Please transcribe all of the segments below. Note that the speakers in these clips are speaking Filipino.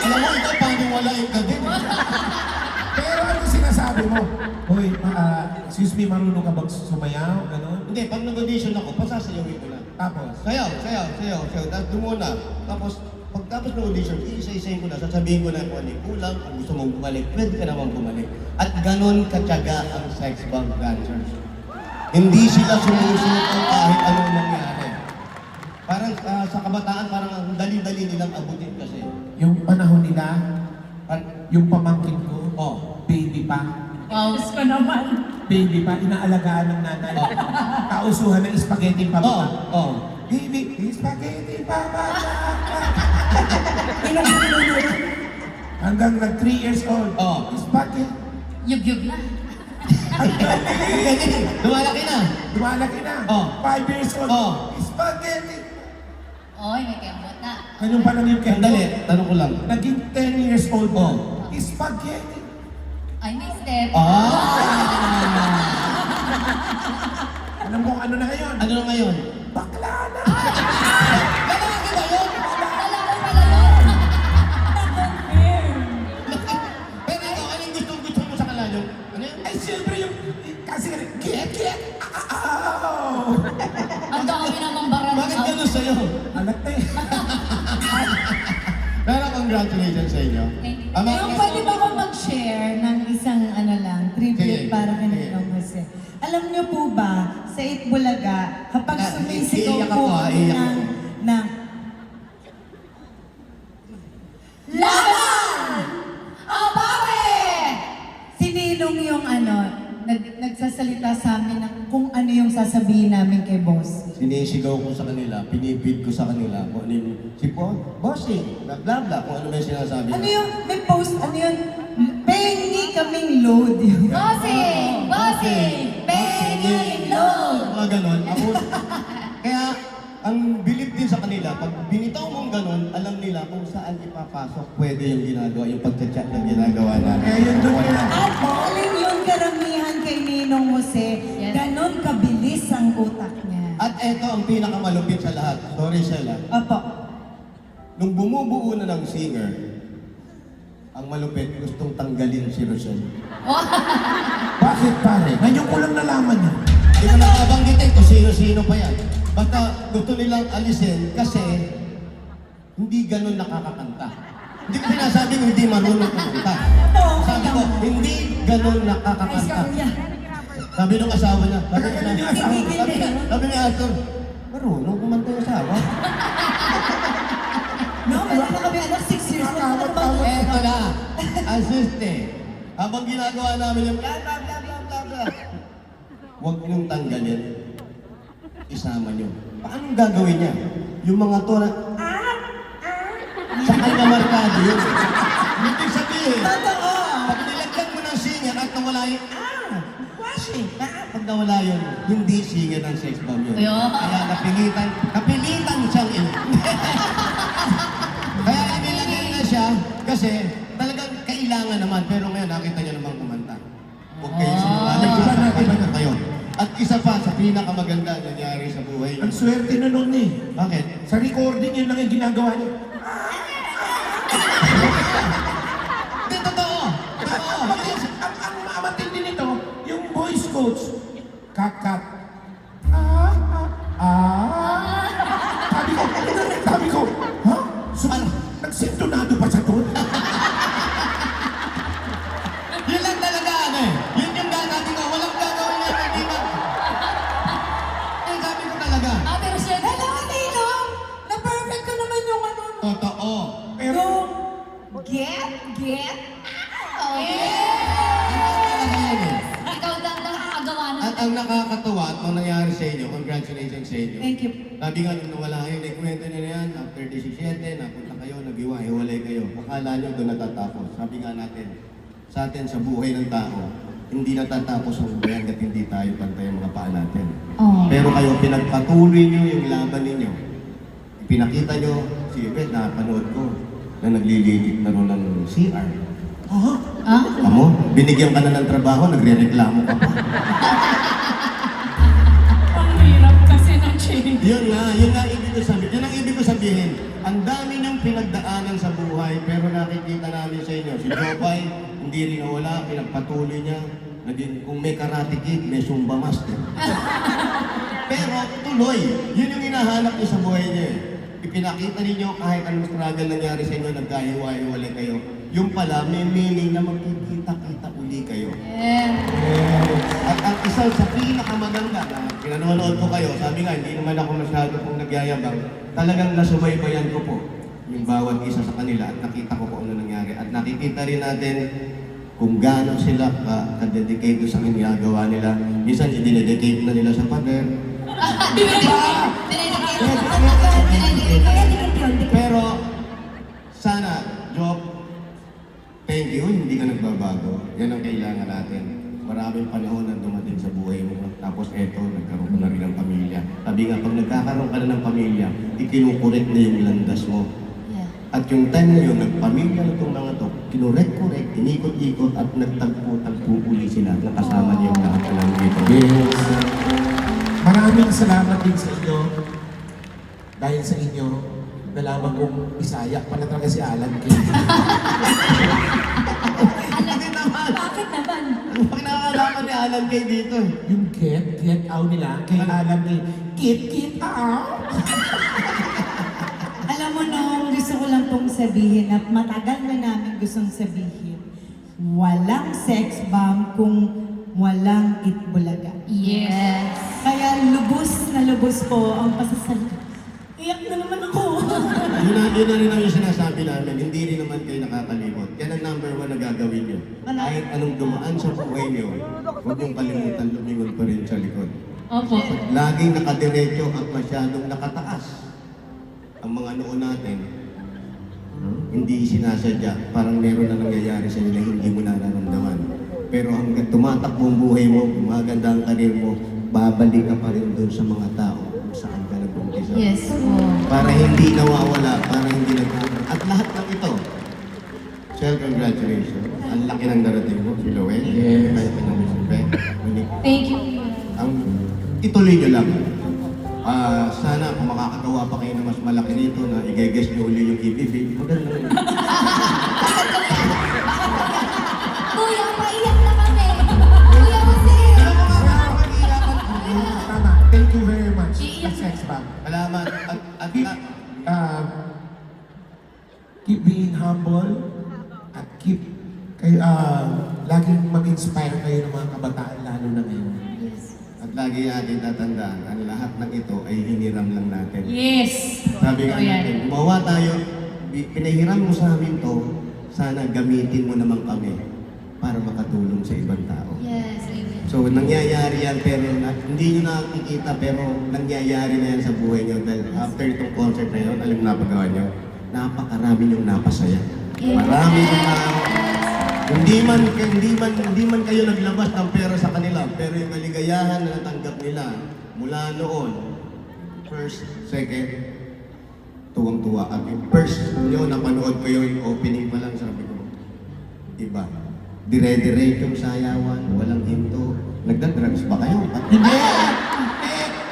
Alam mo, ikaw paniwalain ka din. Pero ano sinasabi mo? Hoy, excuse me, marunong ka bang sumayaw? Ganon? Hindi, pag nag-audition ako, pasasayawin ko na. Tapos? Sayaw. Tapos doon muna. Tapos, pagtapos ng audition, iisa-isayin ko na, sasabihin ko na kung ano yung kulang, kung gusto mong bumalik, pwede ka naman bumalik. At ganon katyaga ang sex bomb dancers. Hindi sila sumusuko kahit anong nangyari. Parang sa kabataan, parang ang dali-dali nilang abutin kasi. Yung panahon nila, yung pamangkin ko, baby pa. Wow, Diyos ko naman. Baby pa, inaalagaan ng nanay. Kausuhan ng spaghetti pa ba? Baby, spaghetti pa ba? Hanggang nag 3 years old. Spaghetti. Yug-yug na. Ay, galing. Lumalaki na. Lumalaki na. 5 years old. Spaghetti. Oy, may kembot na. Ganun pa lang yung kendo. Sandali, tanong ko lang. Naging 10 years old mo. Spaghetti. Ay, may step. Alam mo kung ano na ngayon? Ano na ngayon? Bakla na. Lalaki ba yun? Alam ko pala yun. Pero ikaw, anong gusto mo sa kalanyo? Ano yun? Ay, siyempre yung... Kasi get. Ang dami namang baran. Bakit ganun sa'yo? Alat na eh. Pero congratulations sa inyo. Thank you. Ama, Yung pwede ba akong mag-share ng isang ano lang, tribute Sige, para kay sige. Ninong Jose? Alam niyo po ba, sa Itbulaga, kapag sumisigaw iiyak po ako, kami iiyak ako. ng Laban! Abawe! Si Ninong yung nagsasalita sa amin ng kung ano yung sasabihin namin kay boss. sinisigaw ko sa kanila, pinipid ko sa kanila, kung ano yung, bossing, blah blah blah, kung ano ba yung sinasabi. Ano yung, may post, ano yun? Pengi kaming load yun. Bossing! Pengi load! Mga ganon. Ako, kaya, ang bilib din sa kanila, pag binitaw mong ganon, alam nila kung saan ipapasok pwede yung ginagawa, yung pagchat-chat na ginagawa namin. Kaya yun doon yan. At alin yung karamihan kay Ninong Jose, Yes. ganon kabilis ang utak niya. At eto ang pinakamalupit sa lahat. Sorry, Shella. Opo. Nung bumubuo na ng singer, ang malupit, gustong tanggalin si Rochelle. Bakit pare? Ngayon ko lang nalaman yan. Hindi ko nakabanggitin kung sino-sino pa yan. Basta gusto nilang alisin kasi hindi ganun nakakakanta. Hindi ko sinasabing hindi marunong kumanta. Sabi ko, hindi ganun nakakakanta. Sabi nung asawa niya, sabi ni Astor, marunong kumanta yung asawa. No, wala na kami anak, 6 years na Eto na, asiste. Habang ginagawa namin yung blah blah blah blah blah blah. Huwag niyong tanggalin. Isama niyo. Paano gagawin niya? Yung mga to na, sa kanya markado yun. Hindi sabihin, Totoo! pag nilagyan mo ng singer at nawala yun, washing, pag nawala yun, hindi singer ng sex bomb yun. Ayun. Kaya napilitan siyang Kaya inilagay na siya kasi talagang kailangan naman. Pero ngayon nakita niyo naman kumanta. Huwag kayo sinungaling. Iba na kayo. At isa pa sa pinakamaganda na nangyari sa buhay niyo. Ang swerte na nun eh. Bakit? Sa recording yun lang yung ginagawa niya. Hindi, totoo. Totoo. Ang matindi nito, yung voice coach, kakat. Sabi ko, ha? Nagsintonado pa sa doon? Yun lang talaga ano eh. Yun yung sabi ko, walang gagawin na hindi na. Sabi ko talaga. Ate Rochelle, Hello, Ninong! Na-perfect ko naman yung ano. Totoo. Pero, Get. oh, Yes! ikaw lang nakakagawa ng... At ang nakakatuwa at ang nangyari sa inyo, congratulations sa inyo. Thank you. Sabi nga nung nawala kayo, naikwento nyo na yan, after 17, napunta kayo, nag-iwa-hiwalay kayo. Akala nyo doon natatapos. Sabi nga natin, sa atin sa buhay ng tao, hindi natatapos ang buhay hanggat hindi tayo pantay ang mga paa natin. Oh. Pero kayo, pinagpatuloy nyo yung laban ninyo. Pinakita nyo, si Yvette, napanood ko, na naglililit na rin ng CR. Amo, binigyan ka na ng trabaho, nagre-reklamo ka pa. Ang hirap kasi ng change. Yun nga ibig ko sabihin. Yun ang ibig ko sabihin. Ang dami niyong pinagdaanan sa buhay, pero nakikita pinapakita namin sa inyo. Si Jopay, hindi rin nawala, pinagpatuloy niya. Naging, kung may karate kid, may Zumba master. Pero tuloy, yun yung hinahanap niyo sa buhay niyo eh. Ipinakita ninyo kahit anong struggle nangyari sa inyo, nagkahiwa-hiwalay kayo. Yung pala, may meaning na magkikita-kita uli kayo. At ang isa sa pinakamaganda na pinanonood ko kayo, sabi nga, hindi naman ako masyado pong nagyayabang, talagang nasubaybayan ko po yung bawat isa sa kanila at nakita ko kung ano nangyari. At nakikita rin natin kung gaano sila ka-dedicate sa ginagawa nila. Minsan, dinedicate na nila sa pader. Pero, sana, Job, thank you, hindi ka nagbabago. Yan ang kailangan natin. Maraming panahon na dumating sa buhay mo. Tapos eto, nagkaroon ka na rin ng pamilya. Sabi nga, pag nagkakaroon ka na ng pamilya, ikinukurek na yung landas mo. At yung time na yun, nagpamilya na itong mga to, kinurek-kurek, inikot-ikot, at nagtagpo-tagpo uli sila. Nakasama niyo yung lahat na lang dito. Yes. Maraming salamat din sa inyo. Dahil sa inyo, nalaman kong Bisaya pala talaga si Alan Kay. Bakit naman? Ang pinakalaman ni Alan Kay dito eh. Yung get out nila kay Alan Kay. Get out! Alam mo nung gusto ko lang pong sabihin at matagal na namin gustong sabihin, walang sex bomb kung walang itbulaga. Yes. Kaya lubos na lubos po ang pasasalita. Iyak na naman ako. Yun na rin ang yung sinasabi namin, hindi rin naman kayo nakakalimot. Yan ang number 1 na gagawin nyo. Kahit anong dumaan sa buhay nyo, huwag niyong kalimutan lumingon pa rin sa likod. Opo. Laging nakadiretso at masyadong nakataas. Ang mga noon natin, hindi sinasadya, parang meron na nangyayari sa inyo na hindi mo nararamdaman. Pero hanggang tumatakbo ang buhay mo, gumaganda ang karir mo, babalik ka pa rin doon sa mga tao kung saan ka nag-umpisa. Yes po. Para hindi nawawala, para hindi nag-umpisa. At lahat ng ito, congratulations. Ang laki ng darating mo, si Loel. Yes. Kahit anong respect. Thank you. Ituloy nyo lang. Sana kung makakagawa pa kayo na mas malaki nito na i-guess nyo uli yung EBB, maganda rin. Kuya, paiyak na kami. Kuya Jose. Tama. Thank you very much. Iiyak Sex bomb. Salamat. Keep being humble at keep kayo laging mag-inspire kayo ng mga kabataan lalo na ngayon. At lagi natin tatandaan, ang lahat ng ito ay hiniram lang natin. Yes. Sabi nga Totoo yan. natin, gumawa tayo, pinahiram mo sa amin to, sana gamitin mo naman kami para makatulong sa ibang tao. Yes, amen. So, nangyayari yan, pero hindi nyo nakikita, pero nangyayari na yan sa buhay nyo. Dahil after itong concert na yun, alam na pagawa nyo, napakarami nyong napasaya. Marami ng tao. Hindi man kayo naglabas ng pera sa kanila, pero yung kaligayahan na natanggap nila mula noon, first, second, tuwang-tuwa. At yung first nyo, napanood ko yung opening pa lang, sabi ko, iba. Dire-direct yung sayawan, walang hinto. Nagda-drugs ba kayo? Hindi!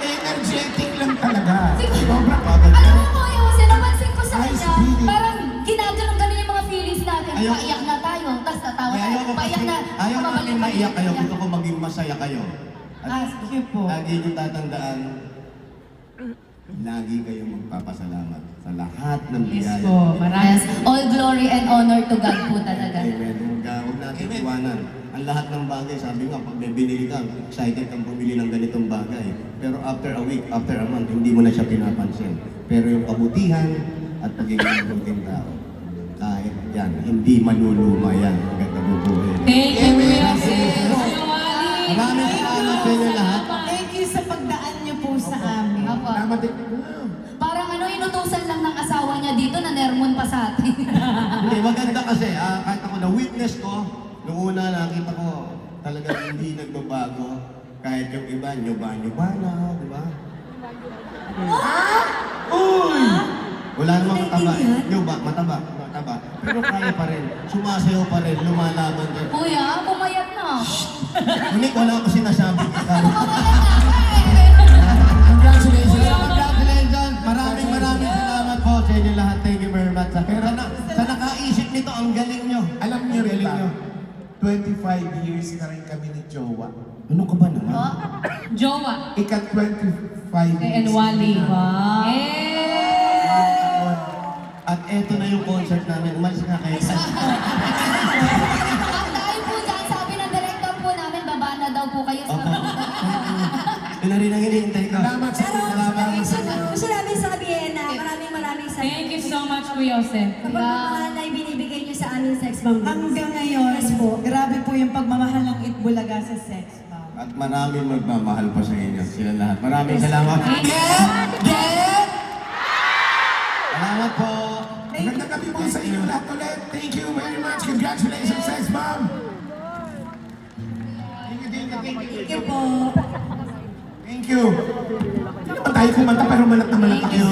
Energetic lang talaga. Sobrang Alam mo po, Jose, napansin ko sa Ice kanya, breathing. parang ginaganon-ganon yung mga feelings natin. Ayaw- Paiyak na tayo, tapos tatawa Kaya tayo. Paiyak na, ayaw namin mabalik maiyak kayo, Iyak. gusto ko maging masaya kayo. Thank you po. Lagi nyo tatandaan, lagi kayong magpapasalamat sa lahat ng Yes biyaya. po. Yes, all glory and honor to God po talaga. Amen. Huwag natin iwanan. Ang lahat ng bagay, sabi nga, pag may binili ka, excited kang bumili ng ganitong bagay. Pero after a week, after a month, hindi mo na siya pinapansin. Pero yung kabutihan at pagiging mabuting tao, kahit yan, hindi maluluma yan hanggang nabubuhay. Thank you, Kuya Thank Jose. you. Maraming salamat sa inyo lahat. Thank you sa pagdaan niyo po sa amin. Apo. Salamat din. Parang inutusan lang ng asawa niya dito na nermon pa sa atin. Hindi, maganda kasi, kahit ako na-witness ko, noong una nakita ko, talagang hindi nagbabago. Kahit yung iba, nyoba na, di ba? Uy! Wala namang mataba. Nyoba, mataba. Pero kaya pa rin. Sumasayaw pa rin, lumalaban ka. Kuya, pumayat na. Ngunit wala ko sinasabi. Congratulations. Congratulations! Maraming salamat po sa inyo lahat. Thank you very much. Sa nakaisip nito ang galing nyo. Alam niyo rin Galing ba, nyo. 25 years na rin kami ni Jowa. Ano ka ba naman? Oh, Jowa. Ika-25 Kay years. Enwali. na. At eto na yung concert namin. Umalis nga kayo. At dahil po dyan, sabi ng director po namin, baba na daw po kayo sa... Opo. Yun na rin ang hinihintay ko. Salamat sa Pero Salamat. gusto namin sabihin na maraming salamat. Thank you so much, Kuya Jose. Kapag pagmamahal na ibinibigay niyo sa aming sex bomb. Hanggang ngayon, Yes po. grabe po yung pagmamahal ng Itbulaga sa sex bomb. At maraming magmamahal pa sa inyo. Sila lahat. Maraming salamat. Salamat po. Magandang gabi po sa inyo lahat ulit. Thank you very much. Congratulations, Sex Bomb! Thank you po. Thank you. Hindi naman tayo kumanta pero malat na malat tayo.